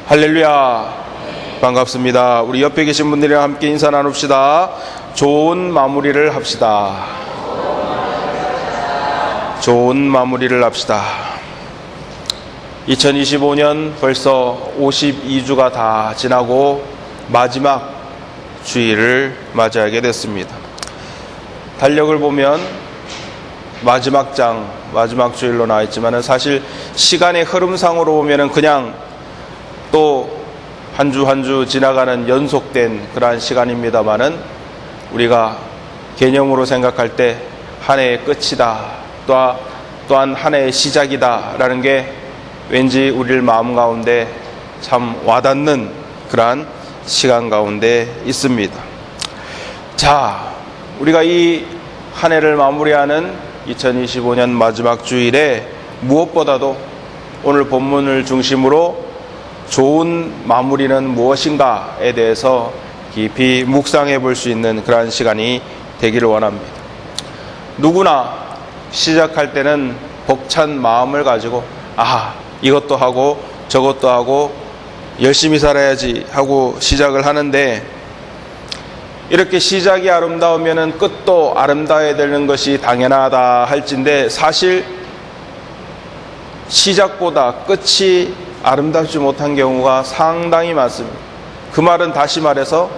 할렐루야, 반갑습니다. 우리 옆에 계신 분들이랑 함께 인사 나눕시다. 좋은 마무리를 합시다. 좋은 마무리를 합시다. 2025년 벌써 52주가 다 지나고 마지막 주일을 맞이하게 됐습니다. 달력을 보면 마지막 장, 마지막 주일로 나와 있지만 사실 시간의 흐름상으로 보면 그냥 또 한 주 한 주 지나가는 연속된 그러한 시간입니다만은 우리가 개념으로 생각할 때 한 해의 끝이다, 또한 한 해의 시작이다 라는 게 왠지 우리를 마음 가운데 참 와닿는 그러한 시간 가운데 있습니다. 자, 우리가 이 한 해를 마무리하는 2025년 마지막 주일에 무엇보다도 오늘 본문을 중심으로 좋은 마무리는 무엇인가에 대해서 깊이 묵상해 볼 수 있는 그러한 시간이 되기를 원합니다. 누구나 시작할 때는 벅찬 마음을 가지고 이것도 하고 저것도 하고 열심히 살아야지 하고 시작을 하는데, 이렇게 시작이 아름다우면 끝도 아름다워야 되는 것이 당연하다 할진데 사실 시작보다 끝이 아름답지 못한 경우가 상당히 많습니다. 그 말은 다시 말해서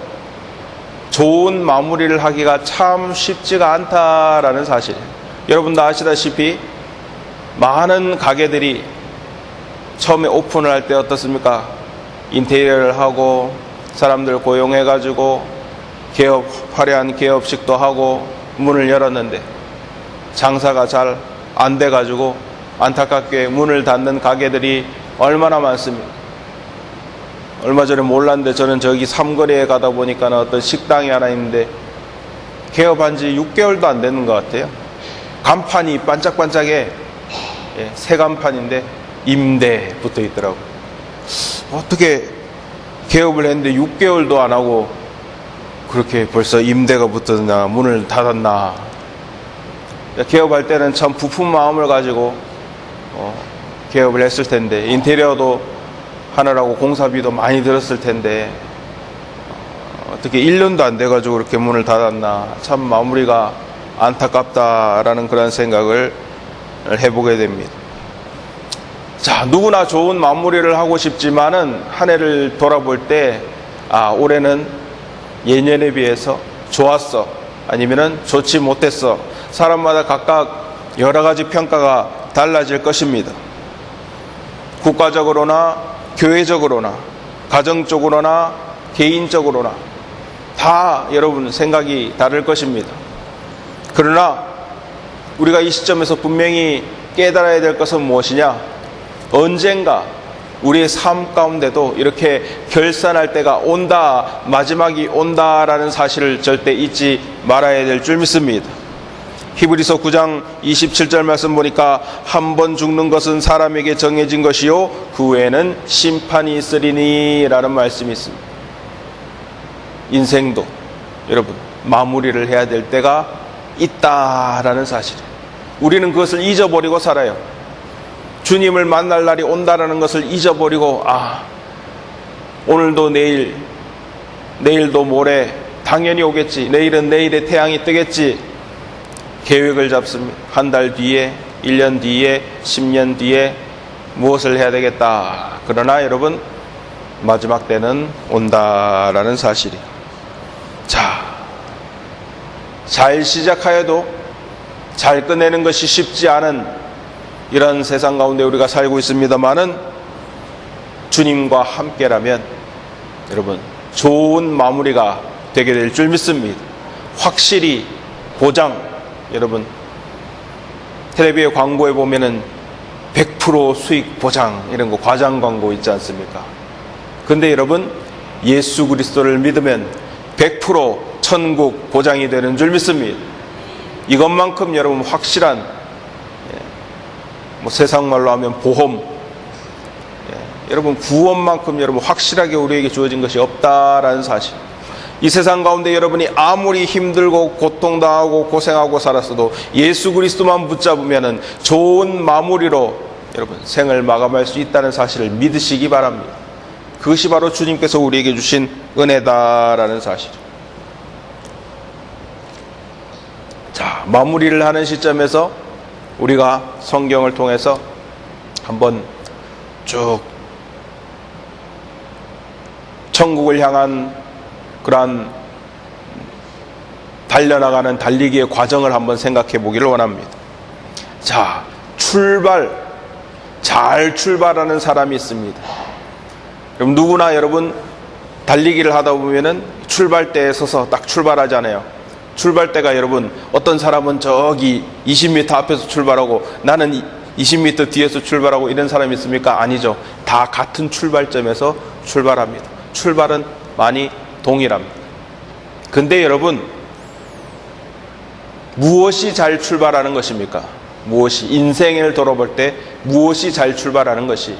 좋은 마무리를 하기가 참 쉽지가 않다라는 사실이에요. 여러분도 아시다시피 많은 가게들이 처음에 오픈을 할 때 어떻습니까? 인테리어를 하고 사람들 고용해가지고 화려한 개업식도 하고 문을 열었는데 장사가 잘 안 돼가지고 안타깝게 문을 닫는 가게들이 얼마나 많습니까? 얼마 전에 몰랐는데 저는 저기 삼거리에 가다 보니까 어떤 식당이 하나 있는데 개업한 지 6개월도 안 되는 것 같아요. 간판이 반짝반짝해. 새 간판인데 임대 붙어 있더라고요. 어떻게 개업을 했는데 6개월도 안 하고 그렇게 벌써 임대가 붙었나, 문을 닫았나. 개업할 때는 참 부푼 마음을 가지고 개업을 했을 텐데, 인테리어도 하느라고 공사비도 많이 들었을 텐데 어떻게 1년도 안 돼가지고 그렇게 문을 닫았나. 참 마무리가 안타깝다라는 그런 생각을 해보게 됩니다. 자, 누구나 좋은 마무리를 하고 싶지만은 한 해를 돌아볼 때 올해는 예년에 비해서 좋았어, 아니면은 좋지 못했어. 사람마다 각각 여러 가지 평가가 달라질 것입니다. 국가적으로나 교회적으로나 가정적으로나 개인적으로나 다 여러분 생각이 다를 것입니다. 그러나 우리가 이 시점에서 분명히 깨달아야 될 것은 무엇이냐? 언젠가 우리의 삶 가운데도 이렇게 결산할 때가 온다, 마지막이 온다라는 사실을 절대 잊지 말아야 될 줄 믿습니다. 히브리서 9장 27절 말씀 보니까 한 번 죽는 것은 사람에게 정해진 것이요 그 후에는 심판이 있으리니 라는 말씀이 있습니다. 인생도 여러분 마무리를 해야 될 때가 있다라는 사실이에요. 우리는 그것을 잊어버리고 살아요. 주님을 만날 날이 온다라는 것을 잊어버리고 오늘도 내일도 모레 당연히 오겠지, 내일은 내일의 태양이 뜨겠지 계획을 잡습니다. 한 달 뒤에, 1년 뒤에, 10년 뒤에 무엇을 해야 되겠다. 그러나 여러분 마지막 때는 온다라는 사실이에요. 자, 잘 시작하여도 잘 끝내는 것이 쉽지 않은 이런 세상 가운데 우리가 살고 있습니다만은 주님과 함께라면 여러분 좋은 마무리가 되게 될 줄 믿습니다. 확실히 보장. 여러분 텔레비의 광고에 보면은 100% 수익 보장 이런 거 과장 광고 있지 않습니까? 근데 여러분 예수 그리스도를 믿으면 100% 천국 보장이 되는 줄 믿습니다. 이것만큼 여러분 확실한, 세상 말로 하면 보험, 여러분 구원만큼 여러분 확실하게 우리에게 주어진 것이 없다라는 사실. 이 세상 가운데 여러분이 아무리 힘들고 고통당하고 고생하고 살았어도 예수 그리스도만 붙잡으면 좋은 마무리로 여러분 생을 마감할 수 있다는 사실을 믿으시기 바랍니다. 그것이 바로 주님께서 우리에게 주신 은혜다라는 사실. 자, 마무리를 하는 시점에서 우리가 성경을 통해서 한번 쭉 천국을 향한 그러한 달려나가는 달리기의 과정을 한번 생각해 보기를 원합니다. 자, 잘 출발하는 사람이 있습니다. 그럼 누구나 여러분 달리기를 하다 보면은 출발대에 서서 딱 출발하잖아요. 출발대가 여러분 어떤 사람은 저기 20m 앞에서 출발하고 나는 20m 뒤에서 출발하고 이런 사람이 있습니까? 아니죠. 다 같은 출발점에서 출발합니다. 출발은 많이 동일합니다. 근데 여러분 무엇이 잘 출발하는 것입니까? 무엇이 인생을 돌아볼 때 무엇이 잘 출발하는 것이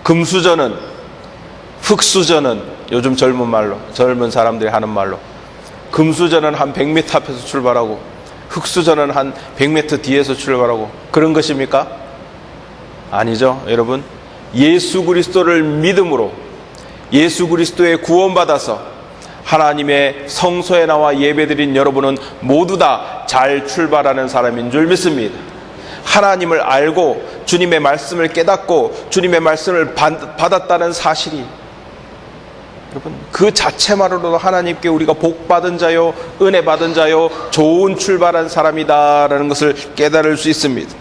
금수저는 흙수저는 요즘 젊은 사람들이 하는 말로 금수저는 한 100m 앞에서 출발하고 흙수저는 한 100m 뒤에서 출발하고 그런 것입니까? 아니죠. 여러분 예수 그리스도를 믿음으로 예수 그리스도의 구원받아서 하나님의 성소에 나와 예배드린 여러분은 모두 다 잘 출발하는 사람인 줄 믿습니다. 하나님을 알고 주님의 말씀을 깨닫고 주님의 말씀을 받았다는 사실이 여러분 그 자체만으로도 하나님께 우리가 복 받은 자요 은혜 받은 자요 좋은 출발한 사람이다라는 것을 깨달을 수 있습니다.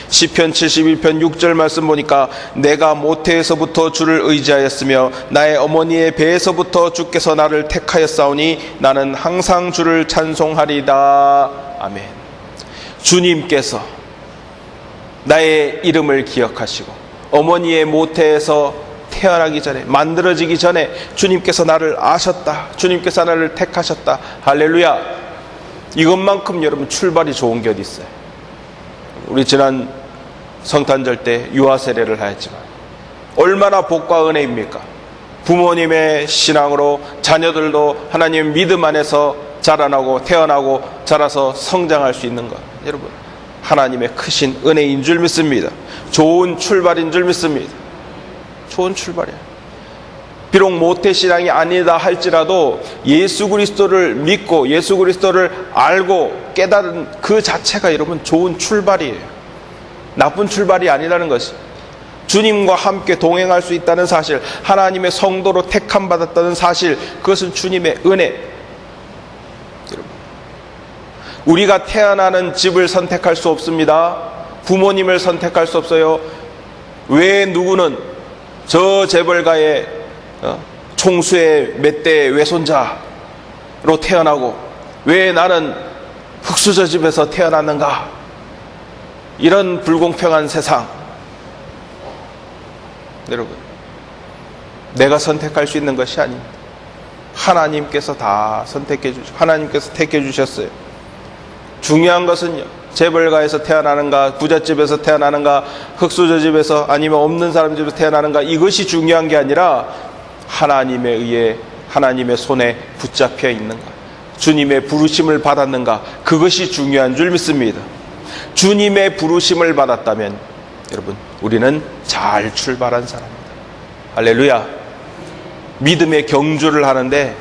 시편 71편 6절 말씀 보니까 내가 모태에서부터 주를 의지하였으며 나의 어머니의 배에서부터 주께서 나를 택하였사오니 나는 항상 주를 찬송하리다. 아멘. 주님께서 나의 이름을 기억하시고 어머니의 모태에서 태어나기 전에 만들어지기 전에 주님께서 나를 아셨다. 주님께서 나를 택하셨다. 할렐루야. 이것만큼 여러분 출발이 좋은 게 어디 있어요. 우리 지난 성탄절 때 유아 세례를 하였지만 얼마나 복과 은혜입니까? 부모님의 신앙으로 자녀들도 하나님의 믿음 안에서 자라나고 태어나고 자라서 성장할 수 있는 것, 여러분 하나님의 크신 은혜인 줄 믿습니다. 좋은 출발인 줄 믿습니다. 좋은 출발이에요. 비록 모태신앙이 아니다 할지라도 예수 그리스도를 믿고 예수 그리스도를 알고 깨달은 그 자체가 여러분 좋은 출발이에요. 나쁜 출발이 아니라는 것이 주님과 함께 동행할 수 있다는 사실, 하나님의 성도로 택함 받았다는 사실, 그것은 주님의 은혜. 여러분, 우리가 태어나는 집을 선택할 수 없습니다. 부모님을 선택할 수 없어요. 왜 누구는 저 재벌가의 총수의 몇 대 외손자로 태어나고 왜 나는 흙수저 집에서 태어났는가? 이런 불공평한 세상, 여러분 내가 선택할 수 있는 것이 아닙니다. 하나님께서 다 선택해 주시고 하나님께서 택해 주셨어요. 중요한 것은요, 재벌가에서 태어나는가, 부잣집에서 태어나는가, 흙수저 집에서 아니면 없는 사람 집에서 태어나는가, 이것이 중요한 게 아니라 하나님에 의해 하나님의 손에 붙잡혀 있는가, 주님의 부르심을 받았는가, 그것이 중요한 줄 믿습니다. 주님의 부르심을 받았다면 여러분 우리는 잘 출발한 사람입니다. 할렐루야. 믿음의 경주를 하는데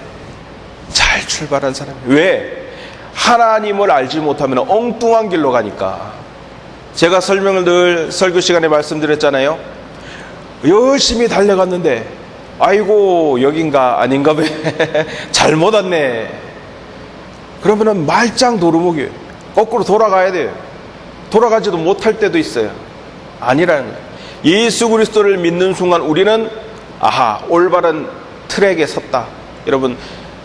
잘 출발한 사람이에요. 왜? 하나님을 알지 못하면 엉뚱한 길로 가니까. 제가 설명을 늘 설교 시간에 말씀드렸잖아요. 열심히 달려갔는데 아이고 여긴가 아닌가 봐. 잘못 왔네. 그러면은 말짱 도루묵이에요. 거꾸로 돌아가야 돼요. 돌아가지도 못할 때도 있어요. 아니라는 거예요. 예수 그리스도를 믿는 순간 우리는 아하, 올바른 트랙에 섰다. 여러분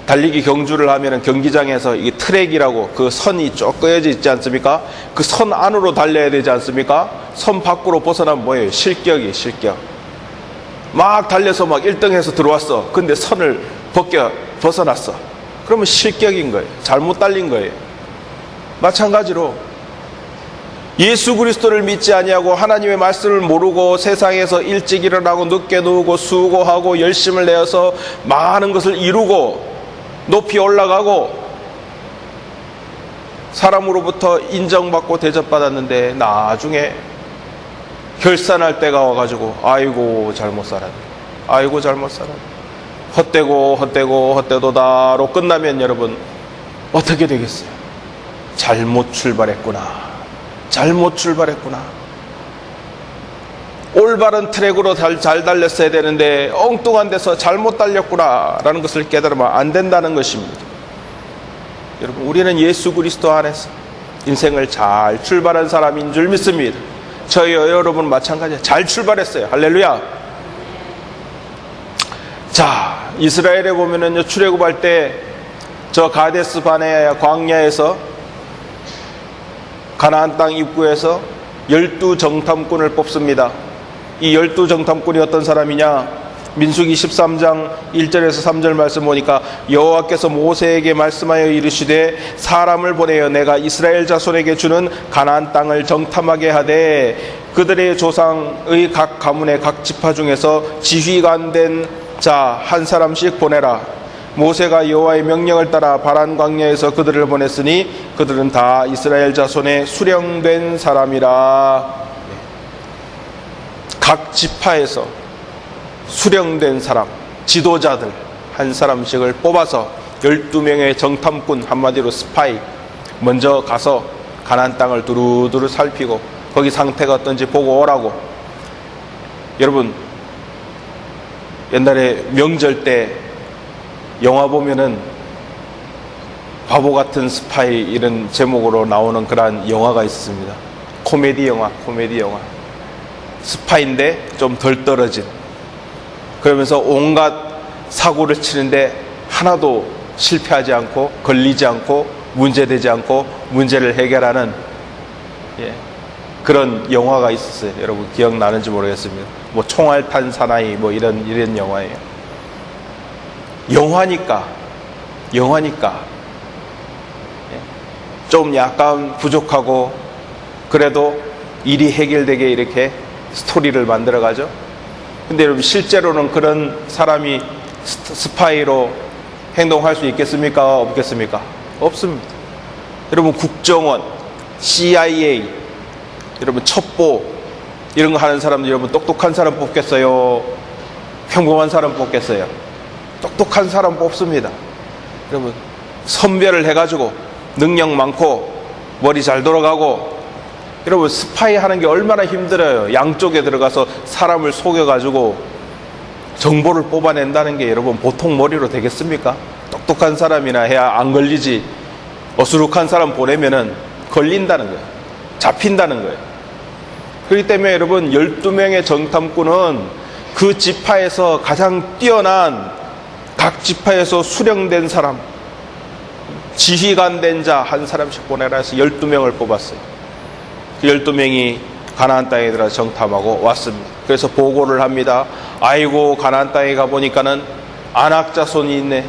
달리기 경주를 하면은 경기장에서 이 트랙이라고 그 선이 쭉 꺼여져 있지 않습니까? 그 선 안으로 달려야 되지 않습니까? 선 밖으로 벗어나면 뭐예요? 실격이 실격. 막 달려서 막 1등해서 들어왔어. 근데 선을 벗어났어. 그러면 실격인 거예요. 잘못 달린 거예요. 마찬가지로 예수 그리스도를 믿지 아니하고 하나님의 말씀을 모르고 세상에서 일찍 일어나고 늦게 누우고 수고하고 열심을 내어서 많은 것을 이루고 높이 올라가고 사람으로부터 인정받고 대접받았는데 나중에 결산할 때가 와가지고 아이고 잘못 살았네. 아이고 잘못 살았네. 헛되고 헛되고 헛되도다로 끝나면 여러분 어떻게 되겠어요? 잘못 출발했구나. 잘못 출발했구나. 올바른 트랙으로 잘 달렸어야 되는데 엉뚱한 데서 잘못 달렸구나 라는 것을 깨달으면 안 된다는 것입니다. 여러분, 우리는 예수 그리스도 안에서 인생을 잘 출발한 사람인 줄 믿습니다. 저희 여러분 마찬가지예요. 잘 출발했어요. 할렐루야. 자, 이스라엘에 보면은요, 출애굽할 때 저 가데스 바네 광야에서 가나안 땅 입구에서 12정탐꾼을 뽑습니다. 이 12정탐꾼이 어떤 사람이냐? 민수기 13장 1절에서 3절 말씀 보니까 여호와께서 모세에게 말씀하여 이르시되 사람을 보내어 내가 이스라엘 자손에게 주는 가나안 땅을 정탐하게 하되 그들의 조상의 각 가문의 각 지파 중에서 지휘관 된 자 한 사람씩 보내라. 모세가 여호와의 명령을 따라 바란 광야에서 그들을 보냈으니 그들은 다 이스라엘 자손의 수령된 사람이라. 각 지파에서 수령된 사람, 지도자들 한 사람씩을 뽑아서 12명의 정탐꾼, 한마디로 스파이, 먼저 가서 가나안 땅을 두루두루 살피고 거기 상태가 어떤지 보고 오라고. 여러분, 옛날에 명절 때 영화 보면은 바보 같은 스파이 이런 제목으로 나오는 그런 영화가 있습니다. 코미디 영화. 스파인데 좀 덜 떨어진, 그러면서 온갖 사고를 치는데 하나도 실패하지 않고 걸리지 않고 문제되지 않고 문제를 해결하는 그런 영화가 있었어요. 여러분 기억나는지 모르겠습니다. 뭐 총알탄 사나이 뭐 이런 영화예요. 영화니까 좀 약간 부족하고 그래도 일이 해결되게 이렇게 스토리를 만들어가죠. 근데 여러분 실제로는 그런 사람이 스파이로 행동할 수 있겠습니까? 없겠습니까? 없습니다. 여러분 국정원, CIA, 여러분 첩보 이런 거 하는 사람들, 여러분 똑똑한 사람 뽑겠어요? 평범한 사람 뽑겠어요? 똑똑한 사람 뽑습니다. 여러분 선별을 해가지고 능력 많고 머리 잘 돌아가고. 여러분 스파이 하는 게 얼마나 힘들어요. 양쪽에 들어가서 사람을 속여가지고 정보를 뽑아낸다는 게 여러분 보통 머리로 되겠습니까? 똑똑한 사람이나 해야 안 걸리지. 어수룩한 사람 보내면은 걸린다는 거예요. 잡힌다는 거예요. 그렇기 때문에 여러분 12명의 정탐꾼은 그 지파에서 가장 뛰어난, 각 지파에서 수령된 사람, 지휘관 된 자 한 사람씩 보내라 해서 12명을 뽑았어요. 그 12명이 가나안 땅에 들어서 정탐하고 왔습니다. 그래서 보고를 합니다. 아이고 가나안 땅에 가보니까는 아낙 자손이 있네.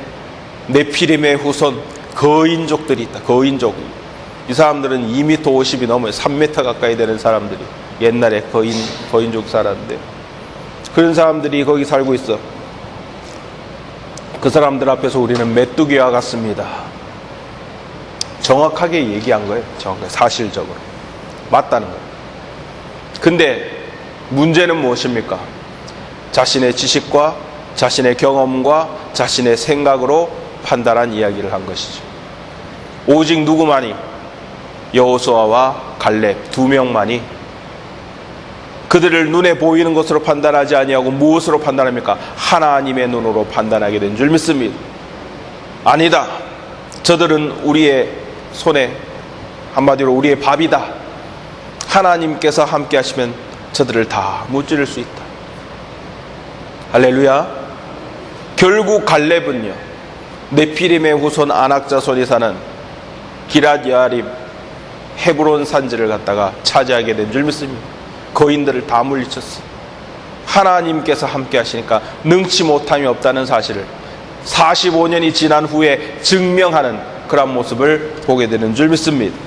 네피림의 후손 거인족들이 있다. 거인족. 이 사람들은 2m 50이 넘어요. 3m 가까이 되는 사람들이 옛날에 거인족 살았는데, 그런 사람들이 거기 살고 있어. 그 사람들 앞에서 우리는 메뚜기와 같습니다. 정확하게 얘기한 거예요. 정확하게 사실적으로 맞다는 거예요. 근데 문제는 무엇입니까? 자신의 지식과 자신의 경험과 자신의 생각으로 판단한 이야기를 한 것이죠. 오직 누구만이? 여호수아와 갈렙 2명만이 그들을 눈에 보이는 것으로 판단하지 아니하고 무엇으로 판단합니까? 하나님의 눈으로 판단하게 된 줄 믿습니다. 아니다. 저들은 우리의 손에, 한마디로 우리의 밥이다. 하나님께서 함께 하시면 저들을 다 무찌를 수 있다. 할렐루야. 결국 갈렙은요, 네피림의 후손 아낙 자손이 사는 기럇 여아림 헤브론 산지를 갖다가 차지하게 된 줄 믿습니다. 거인들을 다 물리쳤어. 하나님께서 함께 하시니까 능치 못함이 없다는 사실을 45년이 지난 후에 증명하는 그런 모습을 보게 되는 줄 믿습니다.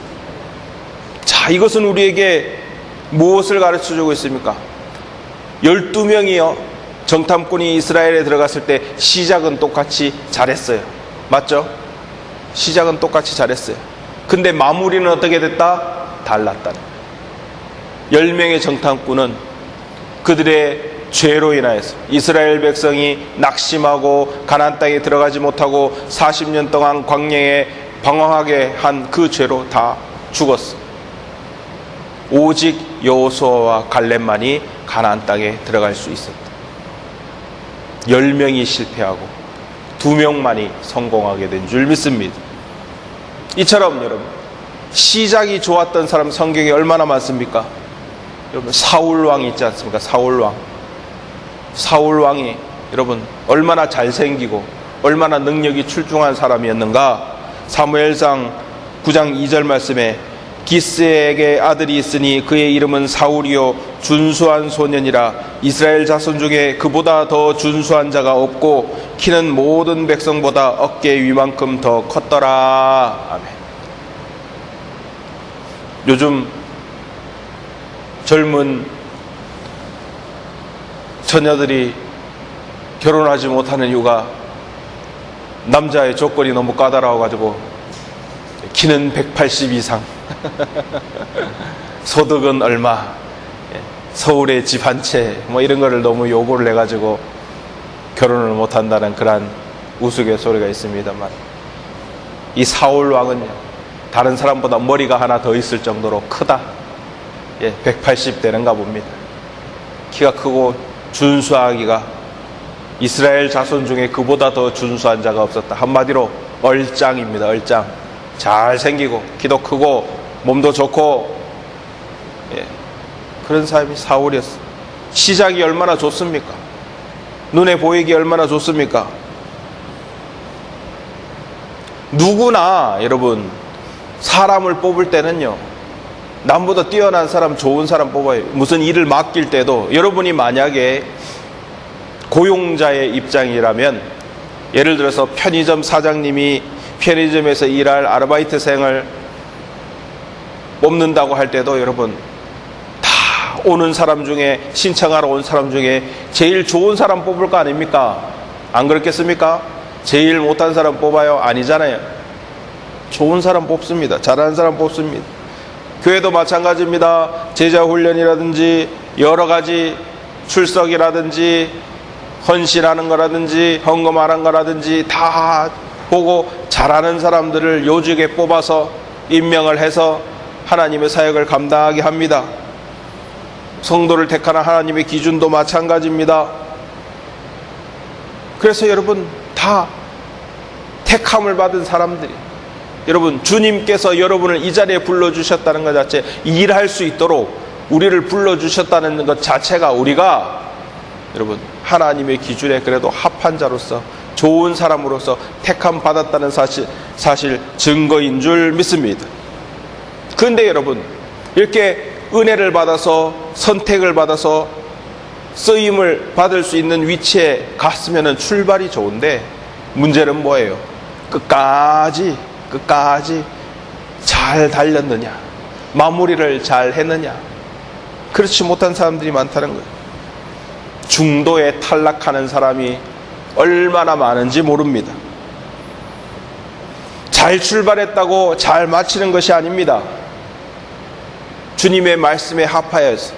자, 이것은 우리에게 무엇을 가르쳐주고 있습니까? 12명이요 정탐꾼이 이스라엘에 들어갔을 때 시작은 똑같이 잘했어요. 맞죠? 시작은 똑같이 잘했어요. 근데 마무리는 어떻게 됐다? 달랐다는 거예요. 10명의 정탐꾼은 그들의 죄로 인하여서 이스라엘 백성이 낙심하고 가나안 땅에 들어가지 못하고 40년 동안 광야에 방황하게 한 그 죄로 다 죽었어. 오직 여호수아와 갈렙만이 가나안 땅에 들어갈 수 있었다. 10명이 실패하고 2명만이 성공하게 된 줄 믿습니다. 이처럼 여러분, 시작이 좋았던 사람 성경에 얼마나 많습니까? 여러분, 사울왕 있지 않습니까? 사울왕이 여러분 얼마나 잘생기고 얼마나 능력이 출중한 사람이었는가. 사무엘상 9장 2절 말씀에 기스에게 아들이 있으니 그의 이름은 사울이요 준수한 소년이라 이스라엘 자손 중에 그보다 더 준수한 자가 없고 키는 모든 백성보다 어깨 위만큼 더 컸더라. 아멘. 요즘 젊은 처녀들이 결혼하지 못하는 이유가 남자의 조건이 너무 까다로워가지고 키는 180 이상 소득은 얼마, 서울에 집 한 채, 뭐 이런 거를 너무 요구를 해가지고 결혼을 못한다는 그러한 우스갯소리가 있습니다만, 이 사울 왕은요 다른 사람보다 머리가 하나 더 있을 정도로 크다. 180 되는가 봅니다. 키가 크고 준수하기가 이스라엘 자손 중에 그보다 더 준수한 자가 없었다. 한마디로 얼짱입니다. 얼짱. 잘생기고 키도 크고 몸도 좋고, 그런 사람이 사울이었어. 시작이 얼마나 좋습니까? 눈에 보이기 얼마나 좋습니까? 누구나 여러분 사람을 뽑을 때는요 남보다 뛰어난 사람, 좋은 사람 뽑아요. 무슨 일을 맡길 때도 여러분이 만약에 고용자의 입장이라면, 예를 들어서 편의점 사장님이 편의점에서 일할 아르바이트생을 뽑는다고 할 때도 여러분 다 오는 사람 중에, 신청하러 온 사람 중에 제일 좋은 사람 뽑을 거 아닙니까? 안 그렇겠습니까? 제일 못한 사람 뽑아요? 아니잖아요. 좋은 사람 뽑습니다. 잘하는 사람 뽑습니다. 교회도 마찬가지입니다. 제자 훈련이라든지 여러 가지 출석이라든지 헌신하는 거라든지 헌금하는 거라든지 다 보고 잘하는 사람들을 요직에 뽑아서 임명을 해서 하나님의 사역을 감당하게 합니다. 성도를 택하는 하나님의 기준도 마찬가지입니다. 그래서 여러분 다 택함을 받은 사람들이, 여러분 주님께서 여러분을 이 자리에 불러주셨다는 것 자체, 일할 수 있도록 우리를 불러주셨다는 것 자체가 우리가 여러분 하나님의 기준에 그래도 합한 자로서, 좋은 사람으로서 택함 받았다는 사실 증거인 줄 믿습니다. 그런데 여러분 이렇게 은혜를 받아서 선택을 받아서 쓰임을 받을 수 있는 위치에 갔으면 출발이 좋은데, 문제는 뭐예요? 끝까지 잘 달렸느냐, 마무리를 잘 했느냐, 그렇지 못한 사람들이 많다는 거예요. 중도에 탈락하는 사람이 얼마나 많은지 모릅니다. 잘 출발했다고 잘 마치는 것이 아닙니다. 주님의 말씀에 합하여서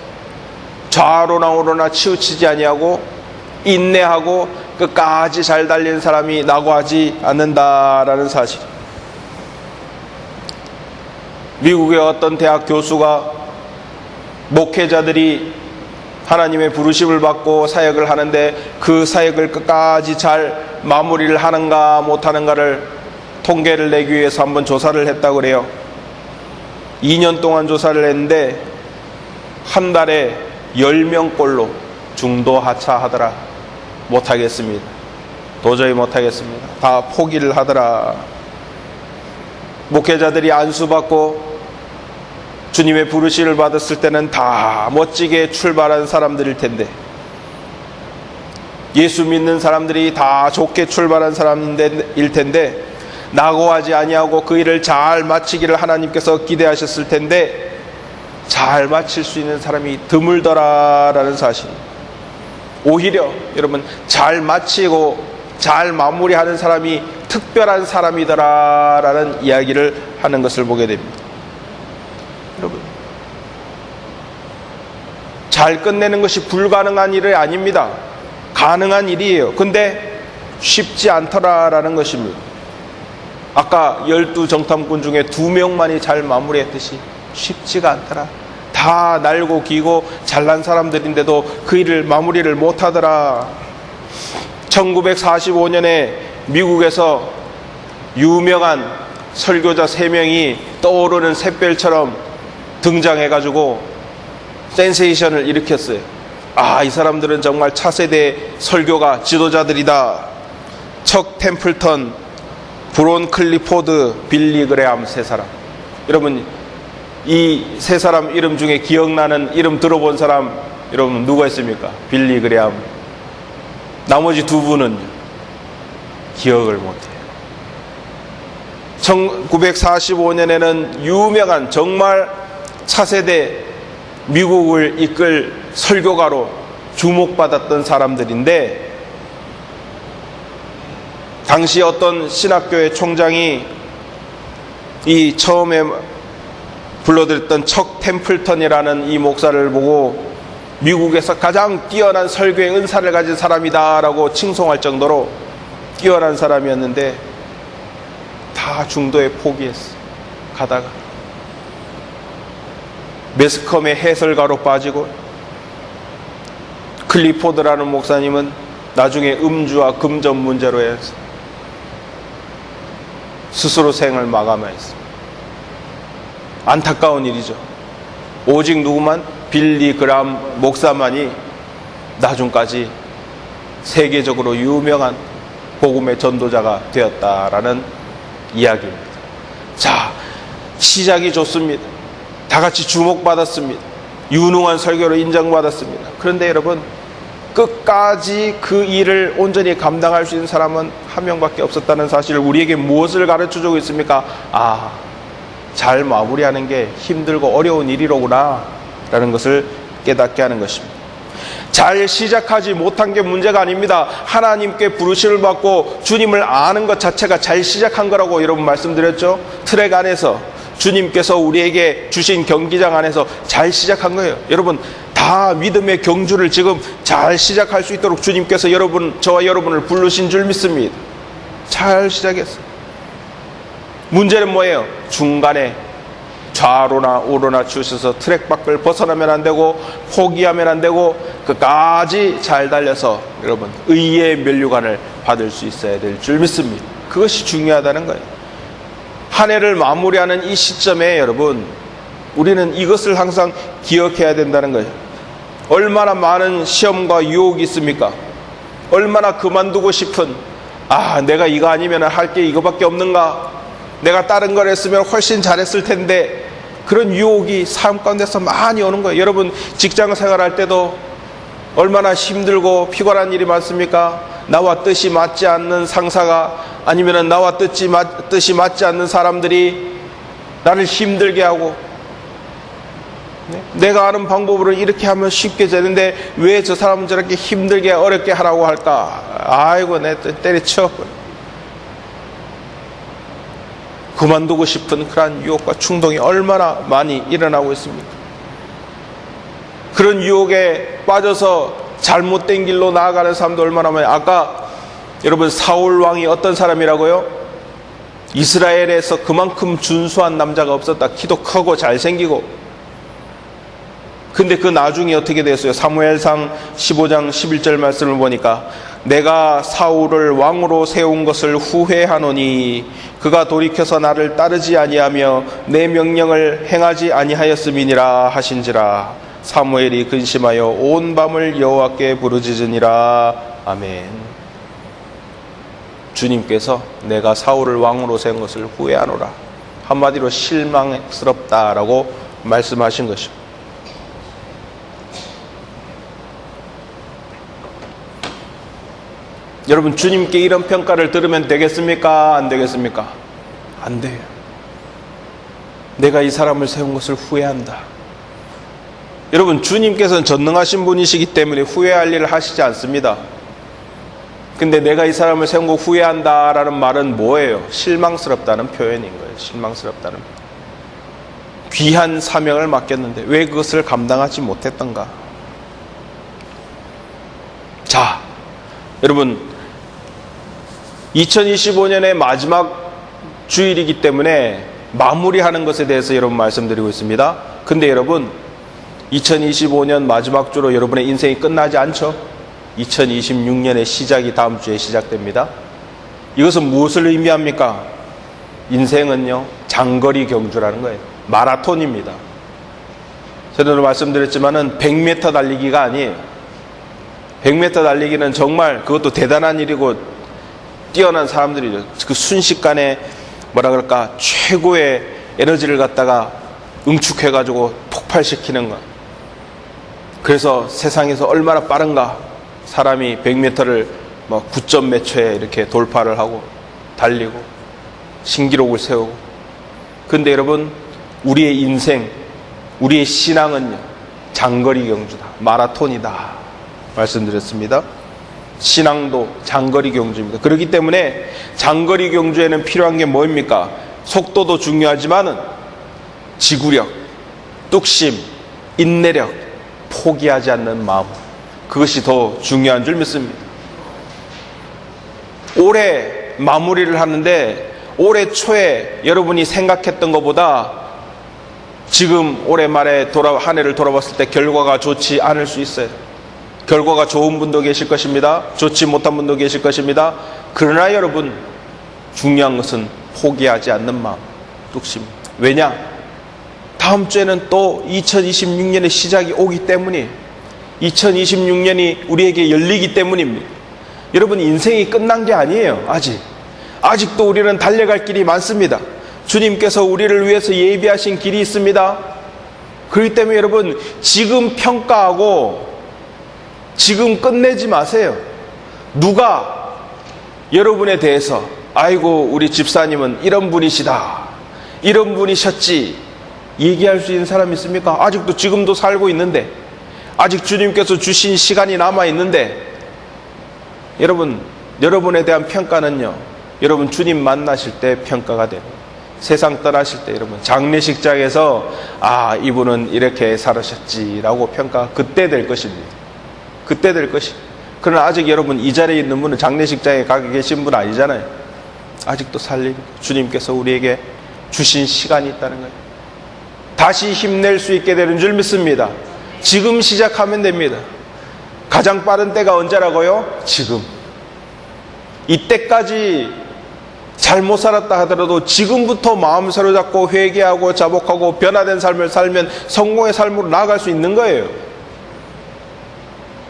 좌로나 우로나 치우치지 아니하고 인내하고 끝까지 잘 달린 사람이 낙오하지 않는다라는 사실. 미국의 어떤 대학 교수가 목회자들이 하나님의 부르심을 받고 사역을 하는데 그 사역을 끝까지 잘 마무리를 하는가 못하는가를 통계를 내기 위해서 한번 조사를 했다고 그래요. 2년 동안 조사를 했는데 한 달에 10명꼴로 중도 하차하더라. 못하겠습니다. 도저히 못하겠습니다. 다 포기를 하더라. 목회자들이 안수받고 주님의 부르심을 받았을 때는 다 멋지게 출발한 사람들일 텐데, 예수 믿는 사람들이 다 좋게 출발한 사람일 텐데, 낙오하지 아니하고 그 일을 잘 마치기를 하나님께서 기대하셨을 텐데 잘 마칠 수 있는 사람이 드물더라라는 사실. 오히려 여러분 잘 마치고 잘 마무리하는 사람이 특별한 사람이더라라는 이야기를 하는 것을 보게 됩니다. 여러분 잘 끝내는 것이 불가능한 일이 아닙니다. 가능한 일이에요. 근데 쉽지 않더라라는 것입니다. 아까 12정탐꾼 중에 2명만이 잘 마무리했듯이 쉽지가 않더라. 다 날고 기고 잘난 사람들인데도 그 일을 마무리를 못하더라. 1945년에 미국에서 유명한 설교자 3명이 떠오르는 샛별처럼 등장해가지고 센세이션을 일으켰어요. 아, 이 사람들은 정말 차세대 설교가 지도자들이다. 척 템플턴, 브론 클리포드, 빌리 그레암 3사람. 여러분, 이 3사람 이름 중에 기억나는 이름 들어본 사람 여러분 누가 있습니까? 빌리 그레암. 나머지 2분은 기억을 못해요. 1945년에는 유명한 정말 차세대 미국을 이끌 설교가로 주목받았던 사람들인데, 당시 어떤 신학교의 총장이 이 처음에 불러드렸던 척 템플턴이라는 이 목사를 보고 미국에서 가장 뛰어난 설교의 은사를 가진 사람이다라고 칭송할 정도로 뛰어난 사람이었는데 다 중도에 포기했어. 가다가 매스컴의 해설가로 빠지고, 클리포드라는 목사님은 나중에 음주와 금전 문제로 해서 스스로 생을 마감했습니다. 안타까운 일이죠. 오직 누구만? 빌리 그람 목사만이 나중까지 세계적으로 유명한 복음의 전도자가 되었다라는 이야기입니다. 자, 시작이 좋습니다. 다 같이 주목받았습니다. 유능한 설교로 인정받았습니다. 그런데 여러분, 끝까지 그 일을 온전히 감당할 수 있는 사람은 한 명밖에 없었다는 사실을 우리에게 무엇을 가르쳐주고 있습니까? 아, 잘 마무리하는 게 힘들고 어려운 일이로구나 라는 것을 깨닫게 하는 것입니다. 잘 시작하지 못한 게 문제가 아닙니다. 하나님께 부르심을 받고 주님을 아는 것 자체가 잘 시작한 거라고 여러분 말씀드렸죠. 트랙 안에서 주님께서 우리에게 주신 경기장 안에서 잘 시작한 거예요. 여러분, 다 믿음의 경주를 지금 잘 시작할 수 있도록 주님께서 저와 여러분을 부르신 줄 믿습니다. 잘 시작했어요. 문제는 뭐예요? 중간에 좌로나 우로나 치우셔서 트랙 밖을 벗어나면 안 되고 포기하면 안 되고 끝까지 잘 달려서 여러분 의의 면류관을 받을 수 있어야 될 줄 믿습니다. 그것이 중요하다는 거예요. 한 해를 마무리하는 이 시점에 여러분, 우리는 이것을 항상 기억해야 된다는 거예요. 얼마나 많은 시험과 유혹이 있습니까? 얼마나 그만두고 싶은, 내가 이거 아니면 할 게 이거밖에 없는가? 내가 다른 걸 했으면 훨씬 잘했을 텐데, 그런 유혹이 삶 가운데서 많이 오는 거예요. 여러분, 직장 생활할 때도 얼마나 힘들고 피곤한 일이 많습니까? 나와 뜻이 맞지 않는 상사가, 아니면 나와 뜻이 맞지 않는 사람들이 나를 힘들게 하고, 내가 아는 방법으로 이렇게 하면 쉽게 되는데 왜 저 사람은 저렇게 힘들게 어렵게 하라고 할까? 아이고, 내 때려쳐. 그만두고 싶은 그러한 유혹과 충동이 얼마나 많이 일어나고 있습니까? 그런 유혹에 빠져서 잘못된 길로 나아가는 사람도 얼마나 많아요. 아까 여러분, 사울 왕이 어떤 사람이라고요? 이스라엘에서 그만큼 준수한 남자가 없었다. 키도 크고 잘생기고. 근데 그 나중에 어떻게 됐어요? 사무엘상 15장 11절 말씀을 보니까 내가 사울을 왕으로 세운 것을 후회하노니 그가 돌이켜서 나를 따르지 아니하며 내 명령을 행하지 아니하였음이니라 하신지라. 사무엘이 근심하여 온 밤을 여호와께 부르짖으니라. 아멘. 주님께서 내가 사울을 왕으로 세운 것을 후회하노라. 한마디로 실망스럽다라고 말씀하신 것입니다. 여러분, 주님께 이런 평가를 들으면 되겠습니까? 안 되겠습니까? 안 돼요. 내가 이 사람을 세운 것을 후회한다. 여러분, 주님께서는 전능하신 분이시기 때문에 후회할 일을 하시지 않습니다. 근데 내가 이 사람을 세운 거 후회한다라는 말은 뭐예요? 실망스럽다는 표현인 거예요. 실망스럽다는 표현. 귀한 사명을 맡겼는데 왜 그것을 감당하지 못했던가? 자, 여러분 2025년의 마지막 주일이기 때문에 마무리하는 것에 대해서 여러분 말씀드리고 있습니다. 근데 여러분 2025년 마지막 주로 여러분의 인생이 끝나지 않죠? 2026년의 시작이 다음 주에 시작됩니다. 이것은 무엇을 의미합니까? 인생은요, 장거리 경주라는 거예요. 마라톤입니다. 제가 말씀드렸지만은 100m 달리기가 아니에요. 100m 달리기는 정말 그것도 대단한 일이고 뛰어난 사람들이죠. 그 순식간에 뭐라 그럴까, 최고의 에너지를 갖다가 응축해가지고 폭발시키는 것. 그래서 세상에서 얼마나 빠른가, 사람이 100m를 뭐 9점 몇 초에 이렇게 돌파를 하고 달리고 신기록을 세우고. 근데 여러분, 우리의 인생, 우리의 신앙은요, 장거리 경주다, 마라톤이다 말씀드렸습니다. 신앙도 장거리 경주입니다. 그렇기 때문에 장거리 경주에는 필요한 게 뭡니까? 속도도 중요하지만은 지구력, 뚝심, 인내력, 포기하지 않는 마음, 그것이 더 중요한 줄 믿습니다. 올해 마무리를 하는데 올해 초에 여러분이 생각했던 것보다 지금 올해 말에 한 해를 돌아봤을 때 결과가 좋지 않을 수 있어요. 결과가 좋은 분도 계실 것입니다. 좋지 못한 분도 계실 것입니다. 그러나 여러분, 중요한 것은 포기하지 않는 마음, 뚝심. 왜냐? 다음 주에는 또 2026년의 시작이 오기 때문이에요. 2026년이 우리에게 열리기 때문입니다. 여러분, 인생이 끝난 게 아니에요. 아직도 우리는 달려갈 길이 많습니다. 주님께서 우리를 위해서 예비하신 길이 있습니다. 그렇기 때문에 여러분, 지금 평가하고 지금 끝내지 마세요. 누가 여러분에 대해서 아이고 우리 집사님은 이런 분이시다, 이런 분이셨지 얘기할 수 있는 사람이 있습니까? 아직도 지금도 살고 있는데, 아직 주님께서 주신 시간이 남아있는데, 여러분, 여러분에 대한 평가는요, 여러분 주님 만나실 때 평가가 돼요. 세상 떠나실 때 여러분 장례식장에서 이분은 이렇게 살으셨지라고 평가 그때 될 것입니다. 그때 될 것입니다. 그러나 아직 여러분 이 자리에 있는 분은 장례식장에 가 계신 분 아니잖아요. 아직도 살림 주님께서 우리에게 주신 시간이 있다는 거예요. 다시 힘낼 수 있게 되는 줄 믿습니다. 지금 시작하면 됩니다. 가장 빠른 때가 언제라고요? 지금. 이때까지 잘못 살았다 하더라도 지금부터 마음 사로잡고 회개하고 자복하고 변화된 삶을 살면 성공의 삶으로 나아갈 수 있는 거예요.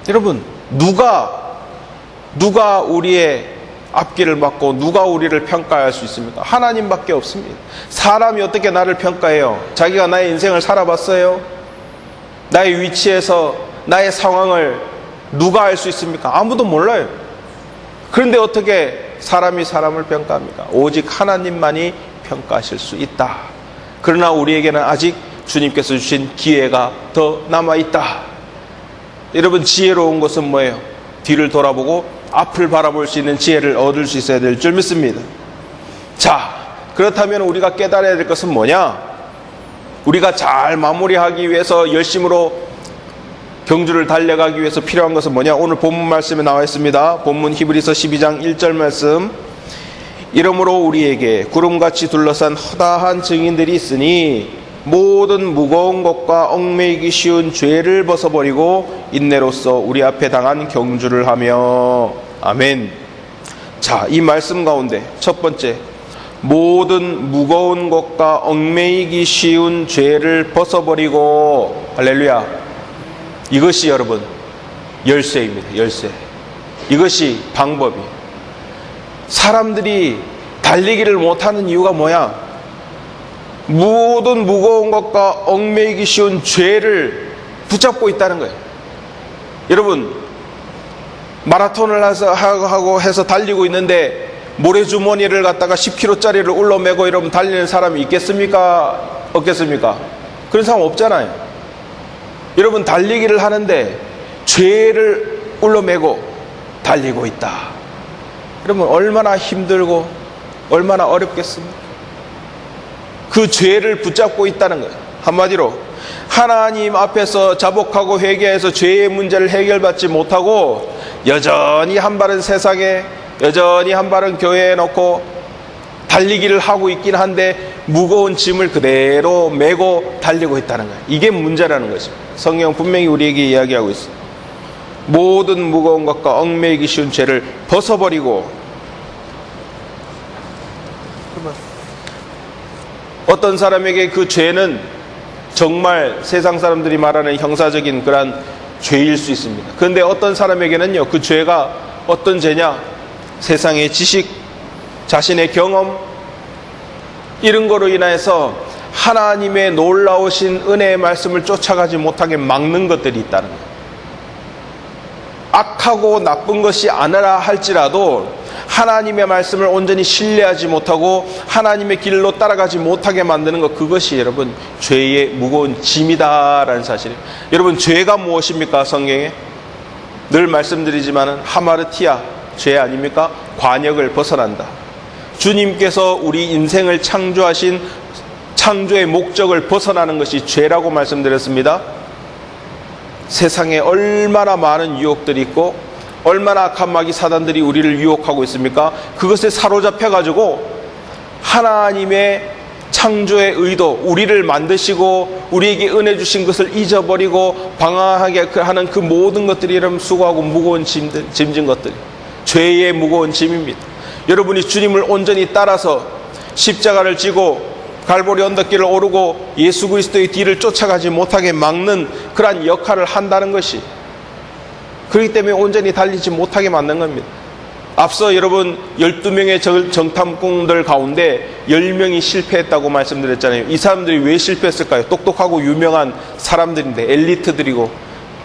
여러분, 누가 우리의 앞길을 막고 누가 우리를 평가할 수 있습니까? 하나님밖에 없습니다. 사람이 어떻게 나를 평가해요? 자기가 나의 인생을 살아봤어요? 나의 위치에서 나의 상황을 누가 알 수 있습니까? 아무도 몰라요. 그런데 어떻게 사람이 사람을 평가합니까? 오직 하나님만이 평가하실 수 있다. 그러나 우리에게는 아직 주님께서 주신 기회가 더 남아있다. 여러분, 지혜로운 것은 뭐예요? 뒤를 돌아보고 앞을 바라볼 수 있는 지혜를 얻을 수 있어야 될 줄 믿습니다. 자, 그렇다면 우리가 깨달아야 될 것은 뭐냐? 우리가 잘 마무리하기 위해서 열심으로 경주를 달려가기 위해서 필요한 것은 뭐냐? 오늘 본문 말씀에 나와 있습니다. 본문 히브리서 12장 1절 말씀. 이러므로 우리에게 구름같이 둘러싼 허다한 증인들이 있으니 모든 무거운 것과 얽매이기 쉬운 죄를 벗어버리고 인내로써 우리 앞에 당한 경주를 하며. 아멘. 자, 이 말씀 가운데 첫 번째, 모든 무거운 것과 얽매이기 쉬운 죄를 벗어버리고. 할렐루야. 이것이 여러분 열쇠입니다. 열쇠. 이것이 방법이에요. 사람들이 달리기를 못하는 이유가 뭐야? 모든 무거운 것과 얽매이기 쉬운 죄를 붙잡고 있다는 거예요. 여러분, 마라톤을 하고 해서 달리고 있는데 모래주머니를 갖다가 10kg짜리를 울러매고 이러면 달리는 사람이 있겠습니까? 없겠습니까? 그런 사람 없잖아요. 여러분, 달리기를 하는데 죄를 울러매고 달리고 있다. 여러분, 얼마나 힘들고 얼마나 어렵겠습니까? 그 죄를 붙잡고 있다는 거예요. 한마디로 하나님 앞에서 자복하고 회개해서 죄의 문제를 해결받지 못하고 여전히 한 발은 세상에, 여전히 한 발은 교회에 놓고 달리기를 하고 있긴 한데 무거운 짐을 그대로 메고 달리고 있다는 거예요. 이게 문제라는 거죠. 성경 분명히 우리에게 이야기하고 있어요. 모든 무거운 것과 얽매이기 쉬운 죄를 벗어버리고, 어떤 사람에게 그 죄는 정말 세상 사람들이 말하는 형사적인 그런 죄일 수 있습니다. 그런데 어떤 사람에게는요, 그 죄가 어떤 죄냐? 세상의 지식, 자신의 경험, 이런 거로 인해서 하나님의 놀라우신 은혜의 말씀을 쫓아가지 못하게 막는 것들이 있다는 거예요. 악하고 나쁜 것이 아니라 할지라도 하나님의 말씀을 온전히 신뢰하지 못하고 하나님의 길로 따라가지 못하게 만드는 것, 그것이 여러분 죄의 무거운 짐이다라는 사실이에요. 여러분, 죄가 무엇입니까? 성경에 늘 말씀드리지만은 하마르티아, 죄 아닙니까? 관역을 벗어난다. 주님께서 우리 인생을 창조하신 창조의 목적을 벗어나는 것이 죄라고 말씀드렸습니다. 세상에 얼마나 많은 유혹들이 있고 얼마나 악한 마귀 사단들이 우리를 유혹하고 있습니까? 그것에 사로잡혀가지고 하나님의 창조의 의도, 우리를 만드시고 우리에게 은혜 주신 것을 잊어버리고 방황하게 하는 그 모든 것들이 여러분 수고하고 무거운 짐진 것들, 죄의 무거운 짐입니다. 여러분이 주님을 온전히 따라서 십자가를 지고 갈보리 언덕길을 오르고 예수 그리스도의 뒤를 쫓아가지 못하게 막는 그러한 역할을 한다는 것이, 그렇기 때문에 온전히 달리지 못하게 만든 겁니다. 앞서 여러분 12명의 정탐꾼들 가운데 10명이 실패했다고 말씀드렸잖아요. 이 사람들이 왜 실패했을까요? 똑똑하고 유명한 사람들인데, 엘리트들이고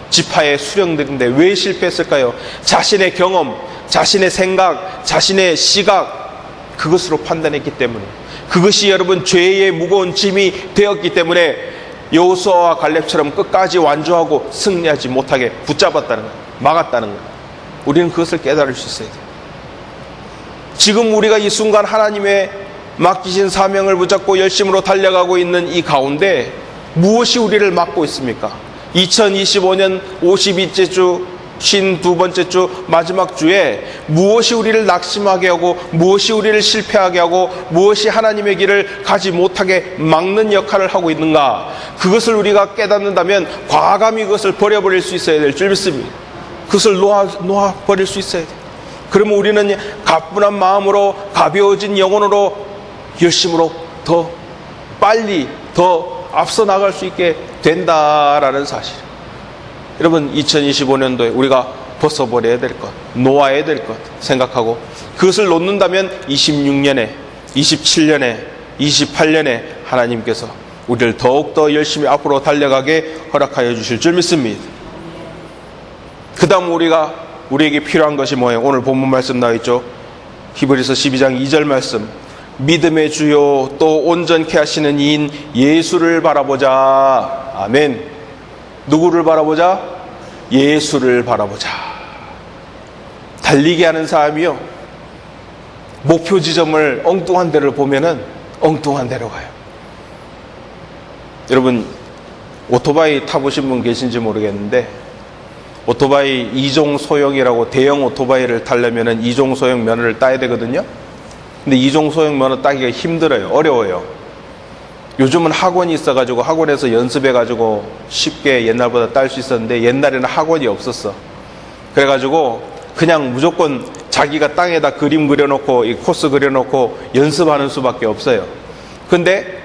지파의 수령들인데 왜 실패했을까요? 자신의 경험, 자신의 생각, 자신의 시각, 그것으로 판단했기 때문에, 그것이 여러분 죄의 무거운 짐이 되었기 때문에 여호수아와 갈렙처럼 끝까지 완주하고 승리하지 못하게 붙잡았다는 거예요. 막았다는 거예요. 우리는 그것을 깨달을 수 있어야 돼요. 지금 우리가 이 순간 하나님의 맡기신 사명을 붙잡고 열심으로 달려가고 있는 이 가운데 무엇이 우리를 막고 있습니까? 2025년 52째 주 52번째 주 마지막 주에 무엇이 우리를 낙심하게 하고 무엇이 우리를 실패하게 하고 무엇이 하나님의 길을 가지 못하게 막는 역할을 하고 있는가, 그것을 우리가 깨닫는다면 과감히 그것을 버려버릴 수 있어야 될 줄 믿습니다. 그것을 놓아버릴 수 있어야 돼요. 그러면 우리는 가뿐한 마음으로, 가벼워진 영혼으로, 열심으로 더 빨리 더 앞서 나갈 수 있게 된다라는 사실. 여러분, 2025년도에 우리가 벗어버려야 될 것, 놓아야 될 것 생각하고, 그것을 놓는다면 26년에, 27년에, 28년에 하나님께서 우리를 더욱더 열심히 앞으로 달려가게 허락하여 주실 줄 믿습니다. 그 다음 우리에게 필요한 것이 뭐예요? 오늘 본문 말씀 나와 있죠. 히브리서 12장 2절 말씀. 믿음의 주요 또 온전케 하시는 이인 예수를 바라보자. 아멘. 누구를 바라보자? 예수를 바라보자. 달리게 하는 사람이요, 목표 지점을 엉뚱한 데를 보면은 엉뚱한 데로 가요. 여러분, 오토바이 타보신 분 계신지 모르겠는데, 오토바이 2종 소형이라고, 대형 오토바이를 타려면은 2종 소형 면허를 따야 되거든요. 근데 2종 소형 면허 따기가 힘들어요. 어려워요. 요즘은 학원이 있어가지고 학원에서 연습해가지고 쉽게 옛날보다 딸 수 있었는데, 옛날에는 학원이 없었어. 그래가지고 그냥 무조건 자기가 땅에다 그림 그려놓고 이 코스 그려놓고 연습하는 수밖에 없어요. 근데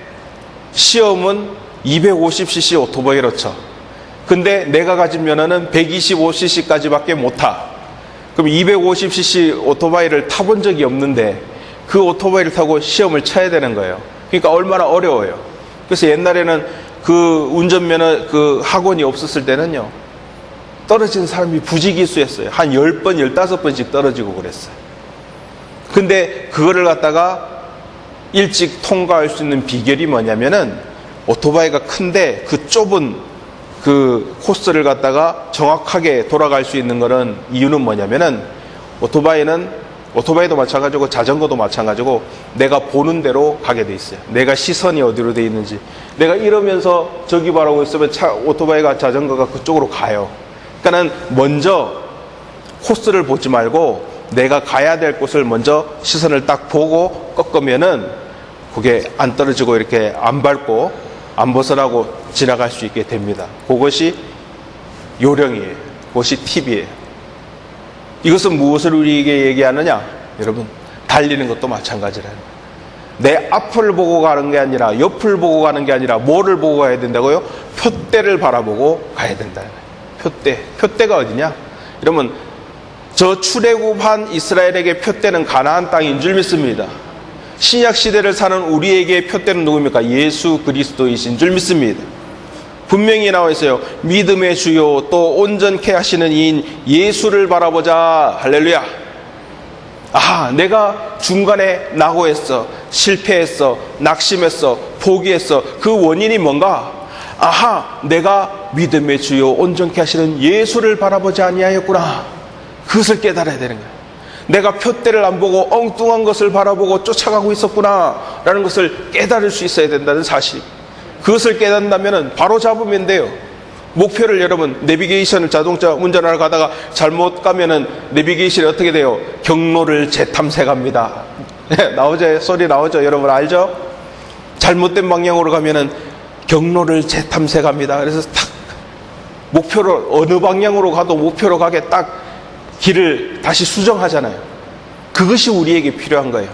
시험은 250cc 오토바이로 쳐. 근데 내가 가진 면허는 125cc까지밖에 못 타. 그럼 250cc 오토바이를 타본 적이 없는데 그 오토바이를 타고 시험을 쳐야 되는 거예요. 그러니까 얼마나 어려워요. 그래서 옛날에는 그 운전면허 그 학원이 없었을 때는요, 떨어진 사람이 부지기수였어요. 한 10번, 15번씩 떨어지고 그랬어요. 근데 그거를 갖다가 일찍 통과할 수 있는 비결이 뭐냐면은, 오토바이가 큰데 그 좁은 그 코스를 갖다가 정확하게 돌아갈 수 있는 거는, 이유는 뭐냐면은, 오토바이도 마찬가지고 자전거도 마찬가지고 내가 보는 대로 가게 돼 있어요. 내가 시선이 어디로 돼 있는지. 내가 이러면서 저기 바라보고 있으면 오토바이가, 자전거가 그쪽으로 가요. 그러니까는 먼저 코스를 보지 말고 내가 가야 될 곳을 먼저 시선을 딱 보고 꺾으면은 그게 안 떨어지고 이렇게 안 밟고 안 벗어나고 지나갈 수 있게 됩니다. 그것이 요령이에요. 그것이 팁이에요. 이것은 무엇을 우리에게 얘기하느냐? 여러분, 달리는 것도 마찬가지라는 거예요. 내 앞을 보고 가는 게 아니라 옆을 보고 가는 게 아니라 뭐를 보고 가야 된다고요? 표대를 바라보고 가야 된다는 거예요. 표대가 어디냐? 여러분, 저 출애굽한 이스라엘에게 표대는 가나안 땅인 줄 믿습니다. 신약 시대를 사는 우리에게 표대는 누굽니까? 예수 그리스도이신 줄 믿습니다. 분명히 나와 있어요. 믿음의 주요 또 온전케 하시는 이인 예수를 바라보자. 할렐루야. 아, 내가 중간에 낙오했어, 실패했어, 낙심했어, 포기했어. 그 원인이 뭔가? 아하, 내가 믿음의 주요 온전케 하시는 예수를 바라보지 아니하였구나. 그것을 깨달아야 되는 거야. 내가 표대를 안 보고 엉뚱한 것을 바라보고 쫓아가고 있었구나 라는 것을 깨달을 수 있어야 된다는 사실. 그것을 깨닫는다면 바로 잡으면 돼요. 목표를 여러분, 내비게이션을 자동차 운전하러 가다가 잘못 가면은 내비게이션이 어떻게 돼요? 경로를 재탐색합니다. 나오죠? 소리 나오죠? 여러분 알죠? 잘못된 방향으로 가면은 경로를 재탐색합니다. 그래서 딱 목표를 어느 방향으로 가도 목표로 가게 딱 길을 다시 수정하잖아요. 그것이 우리에게 필요한 거예요.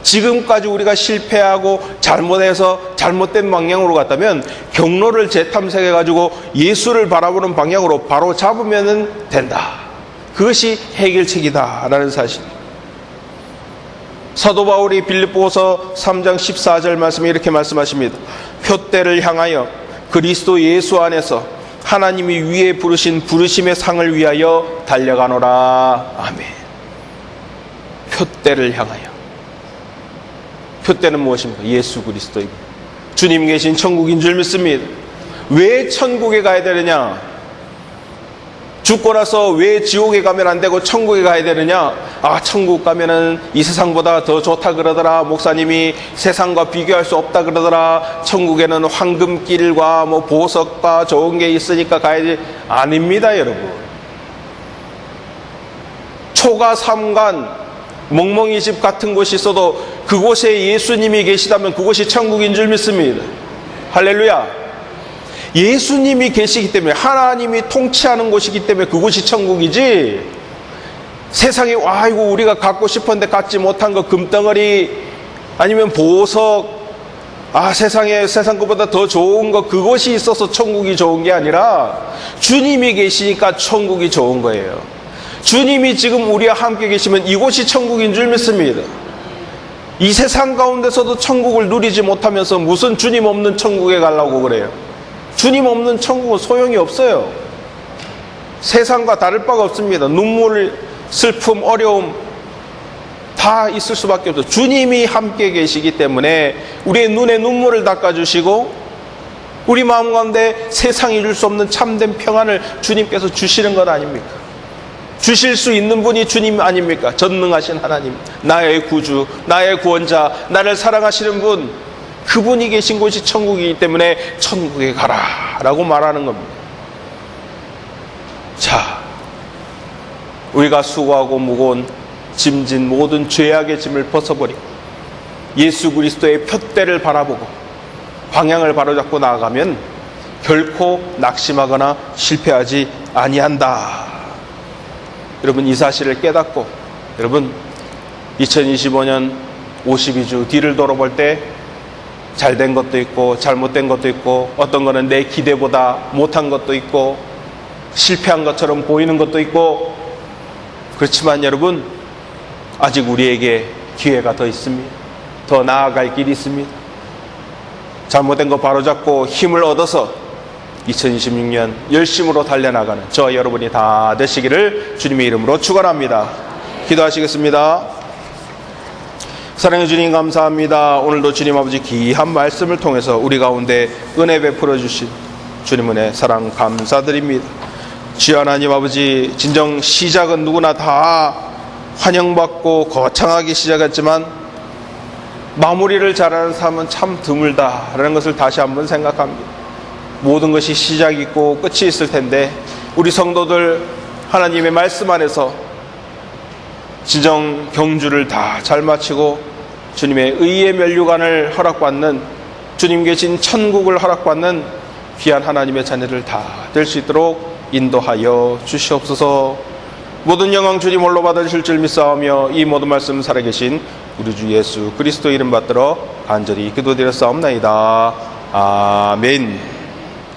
지금까지 우리가 실패하고 잘못해서 잘못된 방향으로 갔다면 경로를 재탐색해가지고 예수를 바라보는 방향으로 바로 잡으면 된다. 그것이 해결책이다라는 사실. 사도 바울이 빌립보서 3장 14절 말씀에 이렇게 말씀하십니다. 표대를 향하여 그리스도 예수 안에서 하나님이 위에 부르신 부르심의 상을 위하여 달려가노라. 아멘. 표대를 향하여. 표대는 무엇입니까? 예수 그리스도입니다. 주님 계신 천국인 줄 믿습니다. 왜 천국에 가야 되느냐? 죽고 나서 왜 지옥에 가면 안 되고 천국에 가야 되느냐? 아, 천국 가면은 이 세상보다 더 좋다 그러더라. 목사님이 세상과 비교할 수 없다 그러더라. 천국에는 황금길과 뭐 보석과 좋은 게 있으니까 가야지. 아닙니다, 여러분. 초가 삼간 멍멍이 집 같은 곳이 있어도 그곳에 예수님이 계시다면 그곳이 천국인 줄 믿습니다. 할렐루야. 예수님이 계시기 때문에, 하나님이 통치하는 곳이기 때문에 그곳이 천국이지, 세상에 아이고 우리가 갖고 싶었는데 갖지 못한 거 금덩어리 아니면 보석, 아 세상에 세상 것보다 더 좋은 거, 그것이 있어서 천국이 좋은 게 아니라 주님이 계시니까 천국이 좋은 거예요. 주님이 지금 우리와 함께 계시면 이곳이 천국인 줄 믿습니다. 이 세상 가운데서도 천국을 누리지 못하면서 무슨 주님 없는 천국에 가려고 그래요. 주님 없는 천국은 소용이 없어요. 세상과 다를 바가 없습니다. 눈물, 슬픔, 어려움 다 있을 수밖에 없어요. 주님이 함께 계시기 때문에 우리의 눈에 눈물을 닦아주시고 우리 마음 가운데 세상이 줄 수 없는 참된 평안을 주님께서 주시는 것 아닙니까? 주실 수 있는 분이 주님 아닙니까? 전능하신 하나님, 나의 구주, 나의 구원자, 나를 사랑하시는 분, 그분이 계신 곳이 천국이기 때문에 천국에 가라 라고 말하는 겁니다. 자, 우리가 수고하고 무거운 짐진 모든 죄악의 짐을 벗어버리고 예수 그리스도의 표대를 바라보고 방향을 바로잡고 나아가면 결코 낙심하거나 실패하지 아니한다. 여러분, 이 사실을 깨닫고, 여러분 2025년 52주 뒤를 돌아볼 때 잘된 것도 있고 잘못된 것도 있고, 어떤 거는 내 기대보다 못한 것도 있고 실패한 것처럼 보이는 것도 있고, 그렇지만 여러분 아직 우리에게 기회가 더 있습니다. 더 나아갈 길이 있습니다. 잘못된 거 바로잡고 힘을 얻어서 2026년 열심으로 달려나가는 저와 여러분이 다 되시기를 주님의 이름으로 축원합니다. 기도하시겠습니다. 사랑해 주님 감사합니다. 오늘도 주님 아버지 귀한 말씀을 통해서 우리 가운데 은혜 베풀어 주신 주님 은혜 사랑 감사드립니다. 주여 하나님 아버지, 진정 시작은 누구나 다 환영받고 거창하게 시작했지만 마무리를 잘하는 사람은 참 드물다라는 것을 다시 한번 생각합니다. 모든 것이 시작이 있고 끝이 있을 텐데 우리 성도들 하나님의 말씀 안에서 진정 경주를 다 잘 마치고 주님의 의의 면류관을 허락받는, 주님 계신 천국을 허락받는 귀한 하나님의 자녀들 다 될 수 있도록 인도하여 주시옵소서. 모든 영광 주님 홀로 받으실 줄 믿사오며 이 모든 말씀 살아계신 우리 주 예수 그리스도 이름 받들어 간절히 기도드렸사옵나이다. 아멘.